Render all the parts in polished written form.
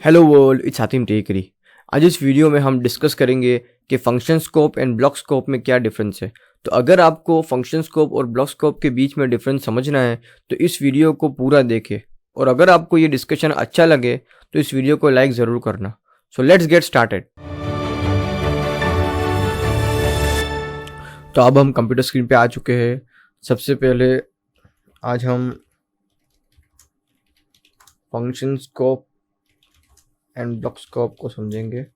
Hello world, it's Hatim टेकरी। आज इस video में हम डिस्कस करेंगे कि function scope and block scope में क्या डिफरेंस है। तो अगर आपको फंक्शन स्कोप और ब्लॉक स्कोप के बीच में डिफरेंस समझना है तो इस वीडियो को पूरा देखें, और अगर आपको ये डिस्कशन अच्छा लगे तो इस वीडियो को लाइक ज़रूर करना। So let's get started. तो अब हम कंप्यूटर स्क्रीन पे आ चुके हैं। सबसे पहले आज हम function scope and block scope को समझेंगे। तो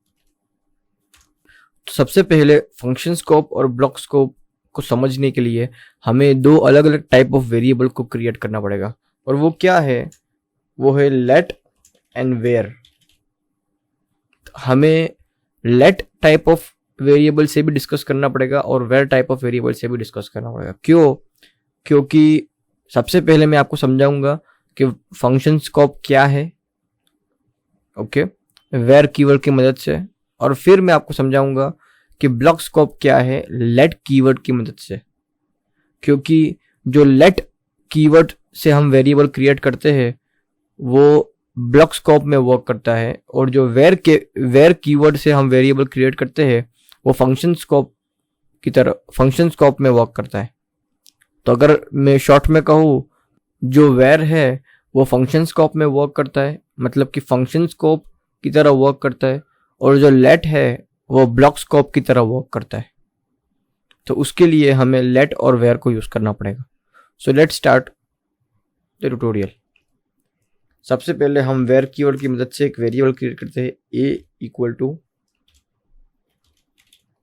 सबसे पहले फंक्शन स्कोप और ब्लॉक स्कोप को समझने के लिए हमें दो अलग अलग टाइप ऑफ वेरिएबल को क्रिएट करना पड़ेगा, और वो क्या है, वो है लेट एंड वेयर। हमें लेट टाइप ऑफ वेरिएबल से भी डिस्कस करना पड़ेगा और वेयर टाइप ऑफ वेरिएबल से भी डिस्कस करना पड़ेगा। क्यों? क्योंकि सबसे पहले मैं आपको समझाऊंगा कि फंक्शन स्कोप क्या है, ओके, वेयर कीवर्ड की मदद से, और फिर मैं आपको समझाऊंगा कि ब्लॉक स्कोप क्या है लेट कीवर्ड की मदद से। क्योंकि जो लेट कीवर्ड से हम वेरिएबल क्रिएट करते हैं वो ब्लॉक स्कोप में वर्क करता है, और जो वेयर कीवर्ड से हम वेरिएबल क्रिएट करते हैं वो फंक्शन स्कोप की तरह फंक्शन स्कोप में वर्क करता है। तो अगर मैं शॉर्ट में कहूँ, जो वेयर है वो फंक्शन स्कोप में वर्क करता है, मतलब कि फंक्शन स्कोप की तरह वर्क करता है, और जो लेट है वो ब्लॉक स्कोप की तरह वर्क करता है। तो उसके लिए हमें लेट और वेयर को यूज करना पड़ेगा। So let start the tutorial. सबसे पहले हम वेयर कीवर्ड की मदद से एक वेरिएबल क्रिएट करते हैं, a equal to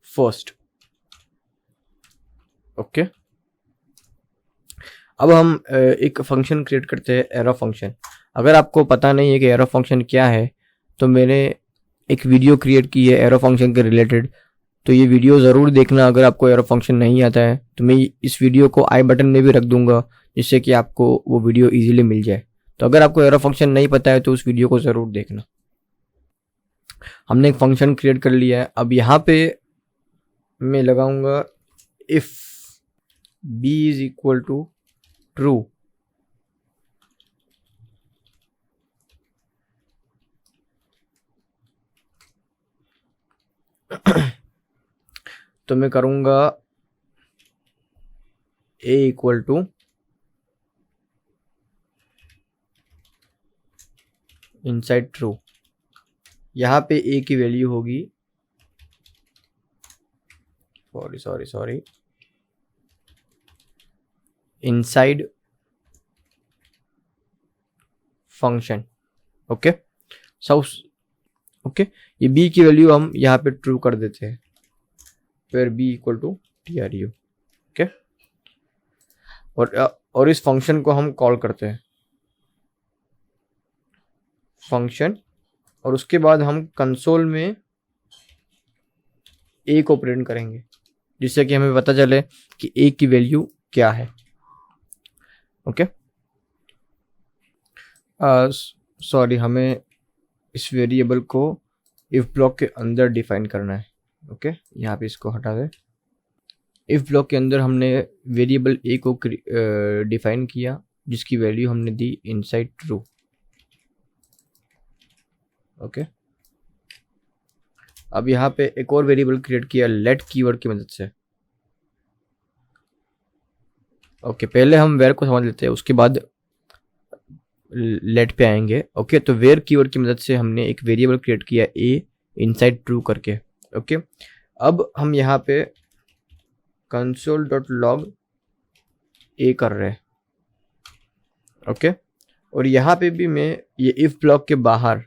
first. Okay, अब हम एक फंक्शन क्रिएट करते हैं, एरो फंक्शन। अगर आपको पता नहीं है कि एरो फंक्शन क्या है तो मैंने एक वीडियो क्रिएट की है एरो फंक्शन के रिलेटेड, तो ये वीडियो ज़रूर देखना। अगर आपको एरो फंक्शन नहीं आता है तो मैं इस वीडियो को आई बटन में भी रख दूंगा, जिससे कि आपको वो वीडियो इजीली मिल जाए। तो अगर आपको एरो फंक्शन नहीं पता है तो उस वीडियो को ज़रूर देखना। हमने एक फंक्शन क्रिएट कर लिया है। अब यहाँ पे मैं लगाऊंगा if b is equal to true, तो मैं करूंगा a equal to inside true. यहाँ पे a की वैल्यू होगी sorry inside function. Okay, okay, ये b की वैल्यू हम यहाँ पे ट्रू कर देते हैं, फिर b equal to tru। Okay, और इस फंक्शन को हम कॉल करते हैं फंक्शन, और उसके बाद हम कंसोल में a को प्रिंट करेंगे, जिससे कि हमें पता चले कि a की वैल्यू क्या है। ओके, सॉरी, हमें इस वेरिएबल को इफ ब्लॉक के अंदर डिफाइन करना है। ओके, यहाँ पे इसको हटा दें। इफ ब्लॉक के अंदर हमने वेरिएबल a को डिफाइन किया, जिसकी वैल्यू हमने दी इनसाइड ट्रू। ओके, अब यहाँ पे एक और वेरिएबल क्रिएट किया लेट कीवर्ड की मदद से। ओके, पहले हम वेयर को समझ लेते हैं, उसके बाद लेट पे आएंगे। ओके, तो वेयर कीवर्ड की मदद से हमने एक वेरिएबल क्रिएट किया a इनसाइड ट्रू करके। ओके, अब हम यहाँ पे console.log a कर रहे हैं। ओके, और यहाँ पे भी मैं ये इफ ब्लॉक के बाहर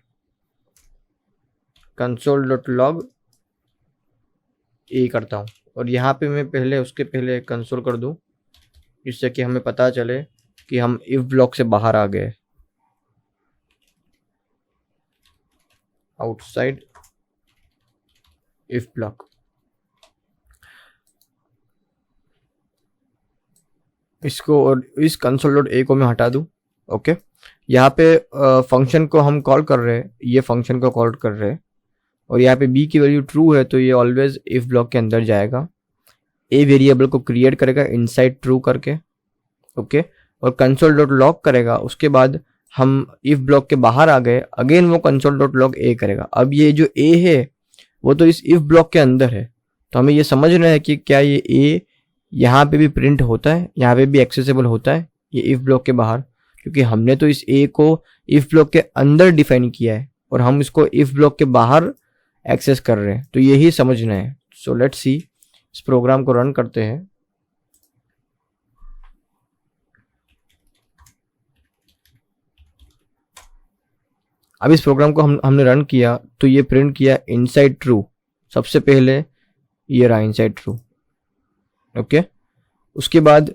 console.log a करता हूँ, और यहाँ पे मैं पहले उसके पहले कंसोल कर दूँ, जिससे कि हमें पता चले कि हम इफ ब्लॉक से बाहर आ गए। Outside if block. इसको और इस console.a को मैं हटा दूं। ओके, यहाँ पे फंक्शन को हम कॉल कर रहे हैं, ये फंक्शन को कॉल कर रहे हैं, और यहाँ पे b की वैल्यू ट्रू है तो ये ऑलवेज इफ ब्लॉक के अंदर जाएगा, a वेरिएबल को क्रिएट करेगा इनसाइड ट्रू करके। ओके, और console.log करेगा, उसके बाद हम इफ ब्लॉक के बाहर आ गए, अगेन वो कंसोल डॉट लॉग ए करेगा। अब ये जो ए है वो तो इस इफ ब्लॉक के अंदर है, तो हमें ये समझना है कि क्या ये ए यहाँ पे भी प्रिंट होता है, यहाँ पे भी एक्सेसिबल होता है ये इफ ब्लॉक के बाहर, क्योंकि हमने तो इस ए को इफ ब्लॉक के अंदर डिफाइन किया है और हम इसको इफ ब्लॉक के बाहर एक्सेस कर रहे हैं, तो यही समझना है। सो लेट्स सी, इस प्रोग्राम को रन करते हैं। अब इस प्रोग्राम को हमने रन किया तो ये प्रिंट किया इनसाइड ट्रू। सबसे पहले ये रहा इनसाइड ट्रू, ओके। उसके बाद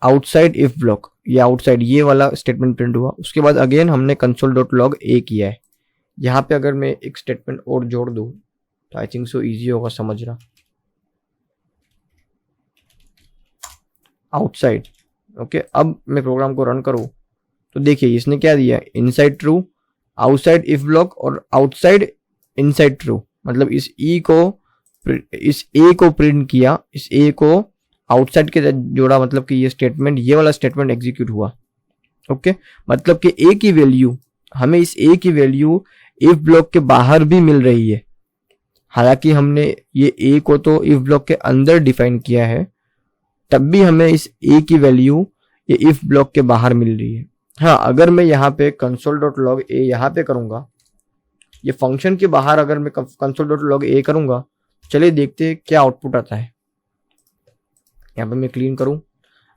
आउटसाइड इफ ब्लॉक, ये आउटसाइड ये वाला स्टेटमेंट प्रिंट हुआ। उसके बाद अगेन हमने कंसोल डॉट लॉग ए किया है। यहाँ पे अगर मैं एक स्टेटमेंट और जोड़ दूँ तो आई थिंक सो इजी होगा समझना। Outside, okay. अब मैं प्रोग्राम को रन करूँ तो देखिए इसने क्या दिया, inside true, outside if block और आउटसाइड इनसाइड ट्रू। मतलब इस ए को प्रिंट किया, इस ए को आउटसाइड के जोड़ा, मतलब कि ये स्टेटमेंट, ये वाला स्टेटमेंट एग्जीक्यूट हुआ, ओके। मतलब कि ए की वैल्यू, हमें इस ए की वैल्यू इफ ब्लॉक के बाहर भी मिल रही है। हालांकि हमने ये ए को तो इफ ब्लॉक के अंदर डिफाइन किया है, तब भी हमें इस ए की वैल्यू ये इफ ब्लॉक के बाहर मिल रही है। हाँ, अगर मैं यहाँ पे कंसोल डॉट लॉग ए यहाँ पे करूंगा, ये फंक्शन के बाहर अगर मैं कंसोल डॉट लॉग ए करूंगा, चलिए देखते हैं क्या आउटपुट आता है। यहाँ पे मैं क्लीन करूं,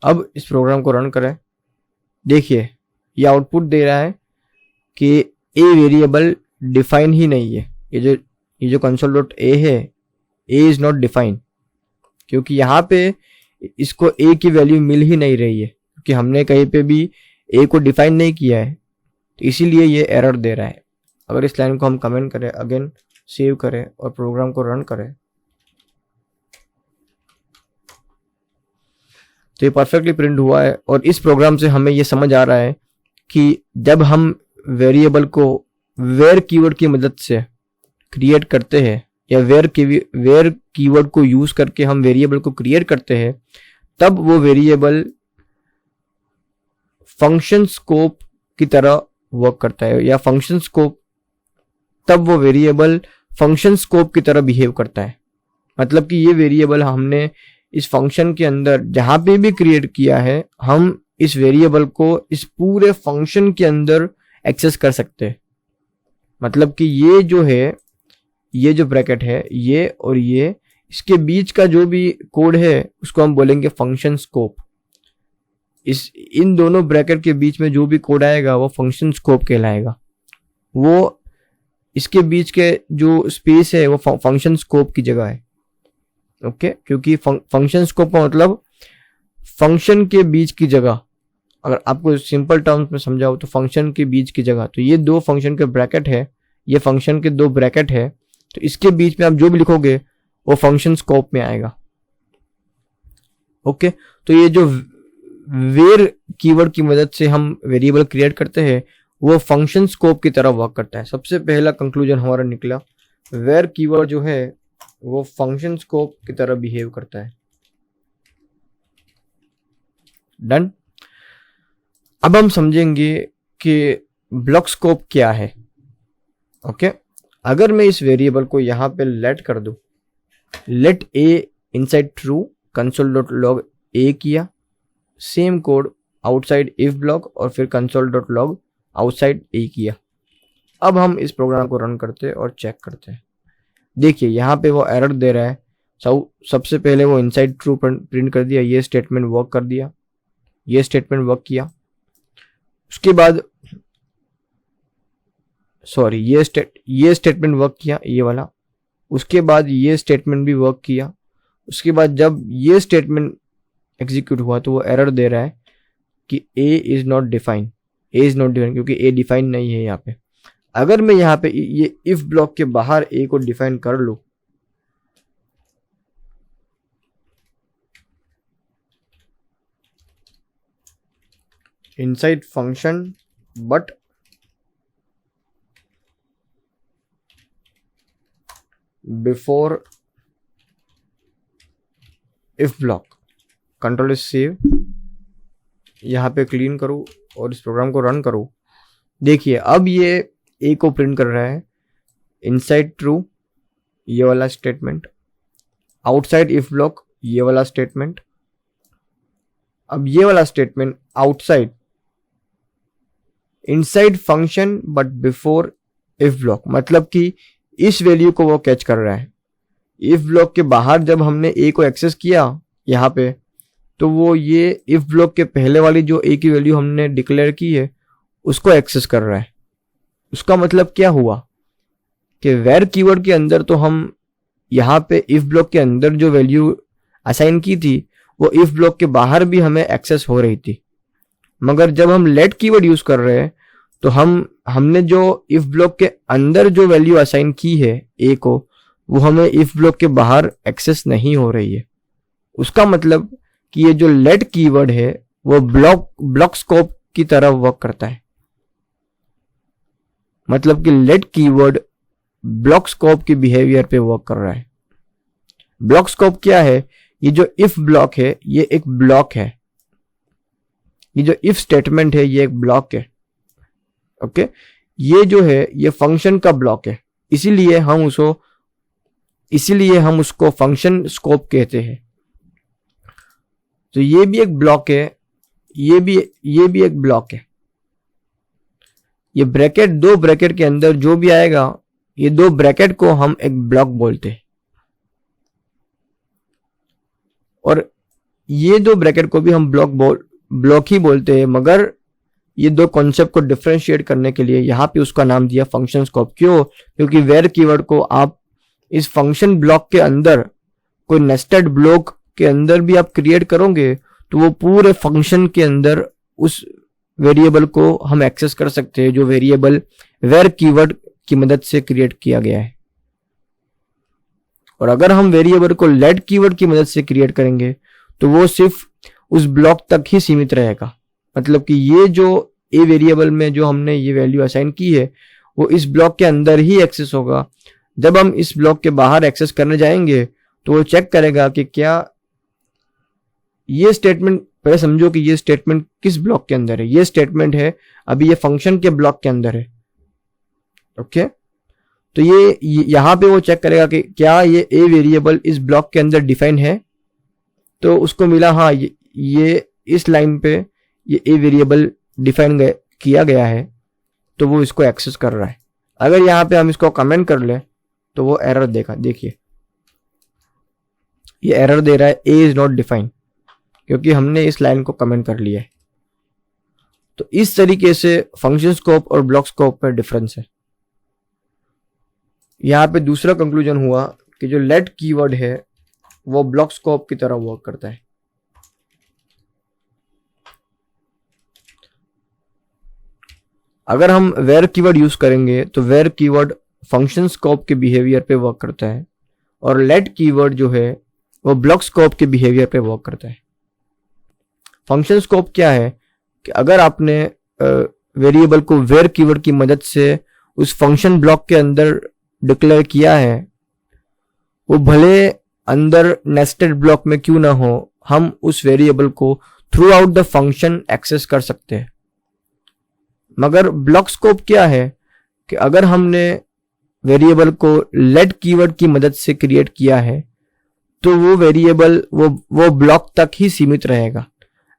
अब इस प्रोग्राम को रन करें। देखिए ये आउटपुट दे रहा है कि ए वेरिएबल डिफाइन ही नहीं है। ये जो कंसोल डॉट ए है, ए इज नॉट डिफाइन, क्योंकि यहाँ पे इसको ए की वैल्यू मिल ही नहीं रही है, क्योंकि हमने कहीं पे भी ए को डिफाइन नहीं किया है, तो इसीलिए ये एरर दे रहा है। अगर इस लाइन को हम कमेंट करें, अगेन सेव करें और प्रोग्राम को रन करें, तो ये परफेक्टली प्रिंट हुआ है। और इस प्रोग्राम से हमें ये समझ आ रहा है कि जब हम वेरिएबल को वेयर कीवर्ड की मदद से क्रिएट करते हैं, या वेयर कीवर्ड को यूज करके हम वेरिएबल को क्रिएट करते हैं, तब वो वेरिएबल फंक्शन स्कोप की तरह वर्क करता है, या फंक्शन स्कोप, तब वो वेरिएबल फंक्शन स्कोप की तरह बिहेव करता है। मतलब कि ये वेरिएबल हमने इस फंक्शन के अंदर जहां पे भी क्रिएट किया है, हम इस वेरिएबल को इस पूरे फंक्शन के अंदर एक्सेस कर सकते हैं। मतलब कि ये जो है, ये जो ब्रैकेट है, ये और ये, इसके बीच का जो भी कोड है उसको हम बोलेंगे फंक्शन स्कोप। इन दोनों ब्रैकेट के बीच में जो भी कोड आएगा वो फंक्शन स्कोप कहलाएगा। वो इसके बीच के जो स्पेस है वो फंक्शन स्कोप की जगह है, ओके। क्योंकि फंक्शन स्कोप का मतलब फंक्शन के बीच की जगह। अगर आपको सिंपल टर्म्स में समझाओ तो फंक्शन के बीच की जगह, तो ये दो फंक्शन के ब्रैकेट है, ये फंक्शन के दो ब्रैकेट है, तो इसके बीच में आप जो भी लिखोगे वो फंक्शन स्कोप में आएगा, ओके। तो ये जो वेर कीवर्ड की मदद से हम वेरिएबल क्रिएट करते हैं, वो फंक्शन स्कोप की तरह वर्क करता है। सबसे पहला कंक्लूजन हमारा निकला, वेर कीवर्ड जो है वो फंक्शन स्कोप की तरह बिहेव करता है। डन। अब हम समझेंगे कि ब्लॉक स्कोप क्या है, ओके। अगर मैं इस वेरिएबल को यहां पे लेट कर दूं, let A inside true console dot log A किया, same code outside if block और फिर console dot log outside A किया। अब हम इस प्रोग्राम को रन करते हैं और चेक करते हैं। देखिए यहाँ पे वो एरर दे रहा है। सबसे पहले वो इनसाइड ट्रू प्रिंट कर दिया, ये स्टेटमेंट वर्क कर दिया, ये स्टेटमेंट वर्क किया। उसके बाद सॉरी ये स्टेटमेंट वर्क किया, ये वाला। उसके बाद ये स्टेटमेंट भी वर्क किया। उसके बाद जब ये स्टेटमेंट एग्जीक्यूट हुआ तो वो एरर दे रहा है कि ए इज नॉट डिफाइन, क्योंकि ए डिफाइन नहीं है यहाँ पे। अगर मैं यहाँ पे ये इफ ब्लॉक के बाहर ए को डिफाइन कर लूं, inside function but before if block, control save, यहाँ पे क्लीन करूँ और इस प्रोग्राम को रन करूँ, देखिए अब ये ए को प्रिंट कर रहा है, इनसाइड ट्रू ये वाला स्टेटमेंट, आउटसाइड इफ ब्लॉक ये वाला स्टेटमेंट, अब ये वाला statement outside, inside function but before if block, मतलब कि इस वैल्यू को वो कैच कर रहा है। इफ ब्लॉक के बाहर जब हमने ए को एक्सेस किया यहाँ पे, तो वो ये इफ ब्लॉक के पहले वाली जो ए की वैल्यू हमने डिक्लेयर की है उसको एक्सेस कर रहा है। उसका मतलब क्या हुआ कि वेर कीवर्ड के अंदर तो हम यहाँ पे इफ ब्लॉक के अंदर जो वैल्यू असाइन की थी वो इफ ब्लॉक के बाहर भी हमें एक्सेस हो रही थी, मगर जब हम लेट कीवर्ड यूज कर रहे हैं तो हमने जो इफ ब्लॉक के अंदर जो वैल्यू असाइन की है ए को, वो हमें इफ ब्लॉक के बाहर एक्सेस नहीं हो रही है। उसका मतलब कि ये जो लेट कीवर्ड है वो ब्लॉक स्कोप की तरह वर्क करता है, मतलब कि लेट कीवर्ड ब्लॉक स्कोप के बिहेवियर पे वर्क कर रहा है। ब्लॉक स्कोप क्या है? ये जो इफ ब्लॉक है ये एक ब्लॉक है, ये जो इफ स्टेटमेंट है ये एक ब्लॉक है। ओके, ये जो है ये फंक्शन का ब्लॉक है, इसीलिए हम उसको फंक्शन स्कोप कहते हैं। तो ये भी एक ब्लॉक है, ये भी एक ब्लॉक है। ये ब्रैकेट, दो ब्रैकेट के अंदर जो भी आएगा, ये दो ब्रैकेट को हम एक ब्लॉक बोलते हैं, और ये दो ब्रैकेट को भी हम ब्लॉक ही बोलते हैं, मगर ये दो कॉन्सेप्ट को डिफरेंशिएट करने के लिए यहाँ पे उसका नाम दिया फंक्शन स्कोप। क्यों? क्योंकि वेर कीवर्ड को आप इस फंक्शन ब्लॉक के अंदर, कोई नेस्टेड ब्लॉक के अंदर भी आप क्रिएट करोगे तो वो पूरे फंक्शन के अंदर उस वेरिएबल को हम एक्सेस कर सकते हैं जो वेरिएबल वेर कीवर्ड की मदद से क्रिएट किया गया है। और अगर हम वेरिएबल को लेट कीवर्ड की मदद से क्रिएट करेंगे तो वो सिर्फ उस ब्लॉक तक ही सीमित रहेगा, मतलब कि ये जो ए वेरिएबल में जो हमने ये वैल्यू असाइन की है वो इस ब्लॉक के अंदर ही एक्सेस होगा। जब हम इस ब्लॉक के बाहर एक्सेस करने जाएंगे तो वो चेक करेगा कि क्या ये स्टेटमेंट, पहले समझो कि ये स्टेटमेंट किस ब्लॉक के अंदर है। ये स्टेटमेंट है अभी ये फंक्शन के ब्लॉक के अंदर है। ओके, तो ये यहां पे वो चेक करेगा कि क्या ये ए वेरिएबल इस ब्लॉक के अंदर डिफाइन है, तो उसको मिला हाँ ये इस लाइन पे ये ए वेरिएबल डिफाइन किया गया है, तो वो इसको एक्सेस कर रहा है। अगर यहाँ पे हम इसको कमेंट कर ले तो वो एरर देगा। देखिए ये एरर दे रहा है ए इज नॉट डिफाइन, क्योंकि हमने इस लाइन को कमेंट कर लिया है। तो इस तरीके से फंक्शन स्कोप और ब्लॉक स्कोप में डिफरेंस है। यहाँ पे दूसरा कंक्लूजन हुआ कि जो लेट कीवर्ड है वो ब्लॉक स्कोप की तरह वर्क करता है। अगर हम वेर कीवर्ड यूज करेंगे तो वेर कीवर्ड फंक्शन स्कोप के बिहेवियर पे वर्क करता है, और लेट कीवर्ड जो है वो ब्लॉक स्कोप के बिहेवियर पे वर्क करता है। फंक्शन स्कोप क्या है कि अगर आपने वेरिएबल को वेर कीवर्ड की मदद से उस फंक्शन ब्लॉक के अंदर डिक्लेयर किया है, वो भले अंदर नेस्टेड ब्लॉक में क्यों ना हो, हम उस वेरिएबल को throughout the function access कर सकते हैं। मगर ब्लॉक स्कोप क्या है कि अगर हमने वेरिएबल को लेट कीवर्ड की मदद से क्रिएट किया है तो वो वेरिएबल वो ब्लॉक तक ही सीमित रहेगा।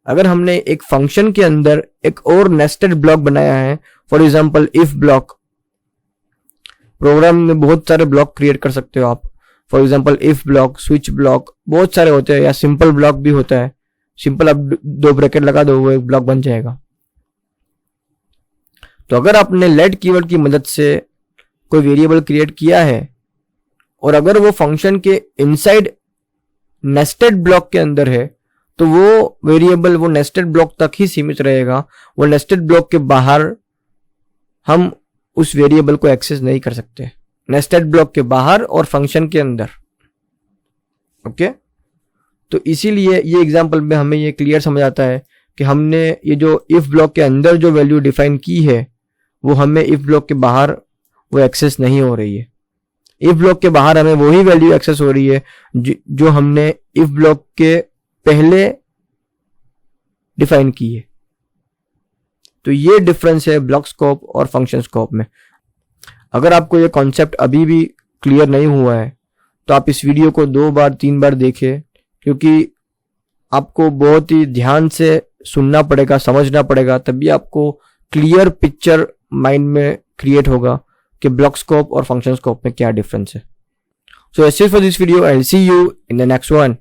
अगर हमने एक फंक्शन के अंदर एक और नेस्टेड ब्लॉक बनाया है, for example if block, program में बहुत सारे ब्लॉक क्रिएट कर सकते हो आप। For example if block, switch block, बहुत सारे होते हैं, या सिंपल ब्लॉक भी होता है। सिंपल आप दो ब्रैकेट लगा दो वो एक ब्लॉक बन जाएगा। तो अगर आपने लेट कीवर्ड की मदद से कोई वेरिएबल क्रिएट किया है और अगर वो फंक्शन के इनसाइड नेस्टेड ब्लॉक के अंदर है तो वो वेरिएबल वो नेस्टेड ब्लॉक तक ही सीमित रहेगा। वो नेस्टेड ब्लॉक के बाहर हम उस वेरिएबल को एक्सेस नहीं कर सकते, नेस्टेड ब्लॉक के बाहर और फंक्शन के अंदर। ओके, तो इसीलिए ये एग्जांपल में हमें ये क्लियर समझ आता है कि हमने ये जो इफ ब्लॉक के अंदर जो वैल्यू डिफाइन की है वो हमें इफ ब्लॉक के बाहर वो एक्सेस नहीं हो रही है। इफ ब्लॉक के बाहर हमें वही वैल्यू एक्सेस हो रही है जो हमने इफ ब्लॉक के पहले डिफाइन की है। तो ये डिफरेंस है ब्लॉक स्कोप और फंक्शन स्कोप में। अगर आपको ये कॉन्सेप्ट अभी भी क्लियर नहीं हुआ है तो आप इस वीडियो को 2 बार 3 बार देखिए, क्योंकि आपको बहुत ही ध्यान से सुनना पड़ेगा, समझना पड़ेगा, तभी आपको क्लियर पिक्चर माइंड में क्रिएट होगा कि ब्लॉक स्कोप और फंक्शन स्कोप में क्या डिफरेंस है। So that's it for this video, I will see you in the next one.